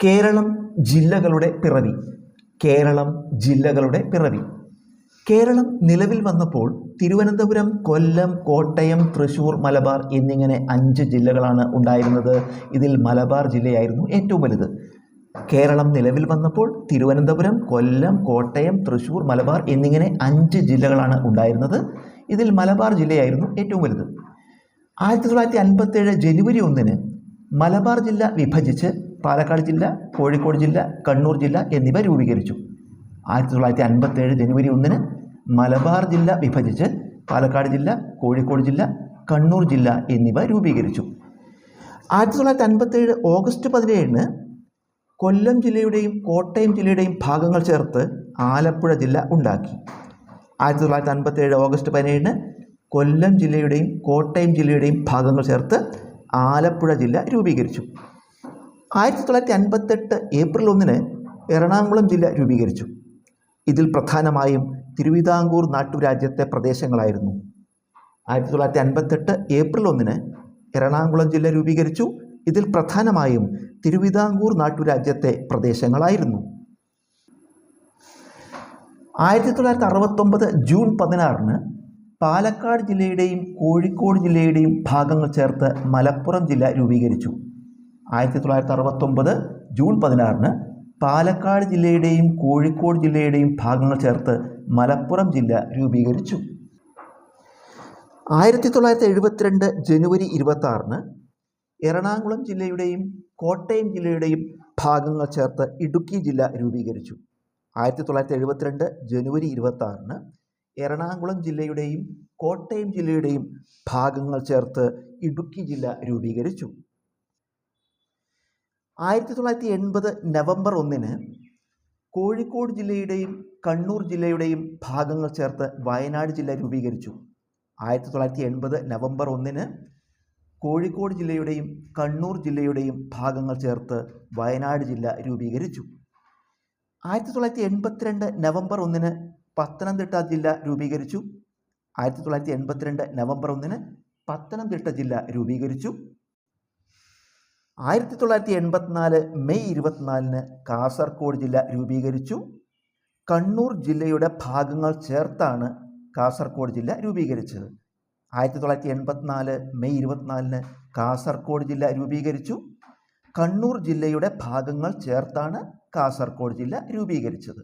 കേരളം ജില്ലകളുടെ പിറവി. കേരളം ജില്ലകളുടെ പിറവി. കേരളം നിലവിൽ വന്നപ്പോൾ തിരുവനന്തപുരം, കൊല്ലം, കോട്ടയം, തൃശ്ശൂർ, മലബാർ എന്നിങ്ങനെ 5 ജില്ലകളാണ് ഉണ്ടായിരുന്നത്. ഇതിൽ മലബാർ ജില്ലയായിരുന്നു ഏറ്റവും വലുത്. കേരളം നിലവിൽ വന്നപ്പോൾ തിരുവനന്തപുരം, കൊല്ലം, കോട്ടയം, തൃശ്ശൂർ, മലബാർ എന്നിങ്ങനെ 5 ജില്ലകളാണ് ഉണ്ടായിരുന്നത്. ഇതിൽ മലബാർ ജില്ലയായിരുന്നു ഏറ്റവും വലുത്. 1957 ജനുവരി 1 മലബാർ ജില്ല വിഭജിച്ച് പാലക്കാട് ജില്ല, കോഴിക്കോട് ജില്ല, കണ്ണൂർ ജില്ല എന്നിവ രൂപീകരിച്ചു. 1957 ജനുവരി 1 മലബാർ ജില്ല വിഭജിച്ച് പാലക്കാട് ജില്ല, കോഴിക്കോട് ജില്ല, കണ്ണൂർ ജില്ല എന്നിവ രൂപീകരിച്ചു. 1957 ഓഗസ്റ്റ് 17 കൊല്ലം ജില്ലയുടെയും കോട്ടയം ജില്ലയുടെയും ഭാഗങ്ങൾ ചേർത്ത് ആലപ്പുഴ ജില്ല ഉണ്ടാക്കി. 1957 ഓഗസ്റ്റ് 17 കൊല്ലം ജില്ലയുടെയും കോട്ടയം ജില്ലയുടെയും ഭാഗങ്ങൾ ചേർത്ത് ആലപ്പുഴ ജില്ല രൂപീകരിച്ചു. 1958 ഏപ്രിൽ 1 എറണാകുളം ജില്ല രൂപീകരിച്ചു. ഇതിൽ പ്രധാനമായും തിരുവിതാംകൂർ നാട്ടുരാജ്യത്തെ പ്രദേശങ്ങളായിരുന്നു. 1958 ഏപ്രിൽ 1 എറണാകുളം ജില്ല രൂപീകരിച്ചു. ഇതിൽ പ്രധാനമായും തിരുവിതാംകൂർ നാട്ടുരാജ്യത്തെ പ്രദേശങ്ങളായിരുന്നു. 1969 ജൂൺ 16 പാലക്കാട് ജില്ലയുടെയും കോഴിക്കോട് ജില്ലയുടെയും ഭാഗങ്ങൾ ചേർത്ത് മലപ്പുറം ജില്ല രൂപീകരിച്ചു. 1969 ജൂൺ 16 പാലക്കാട് ജില്ലയുടെയും കോഴിക്കോട് ജില്ലയുടെയും ഭാഗങ്ങൾ ചേർത്ത് മലപ്പുറം ജില്ല രൂപീകരിച്ചു. 1972 ജനുവരി 26 എറണാകുളം ജില്ലയുടെയും കോട്ടയം ജില്ലയുടെയും ഭാഗങ്ങൾ ചേർത്ത് ഇടുക്കി ജില്ല രൂപീകരിച്ചു. 1972 ജനുവരി 26 എറണാകുളം ജില്ലയുടെയും കോട്ടയം ജില്ലയുടെയും ഭാഗങ്ങൾ ചേർത്ത് ഇടുക്കി ജില്ല രൂപീകരിച്ചു. 1980 നവംബർ 1 കോഴിക്കോട് ജില്ലയുടെയും കണ്ണൂർ ജില്ലയുടെയും ഭാഗങ്ങൾ ചേർത്ത് വയനാട് ജില്ല രൂപീകരിച്ചു. 1980 നവംബർ 1 കോഴിക്കോട് ജില്ലയുടെയും കണ്ണൂർ ജില്ലയുടെയും ഭാഗങ്ങൾ ചേർത്ത് വയനാട് ജില്ല രൂപീകരിച്ചു. 1982 നവംബർ 1 പത്തനംതിട്ട ജില്ല രൂപീകരിച്ചു. 1982 നവംബർ 1 പത്തനംതിട്ട ജില്ല രൂപീകരിച്ചു. 1984 മെയ് 24 കാസർഗോഡ് ജില്ല രൂപീകരിച്ചു. കണ്ണൂർ ജില്ലയുടെ ഭാഗങ്ങൾ ചേർത്താണ് കാസർഗോഡ് ജില്ല രൂപീകരിച്ചത്. 1984 മെയ് 24 കാസർഗോഡ് ജില്ല രൂപീകരിച്ചു. കണ്ണൂർ ജില്ലയുടെ ഭാഗങ്ങൾ ചേർത്താണ് കാസർഗോഡ് ജില്ല രൂപീകരിച്ചത്.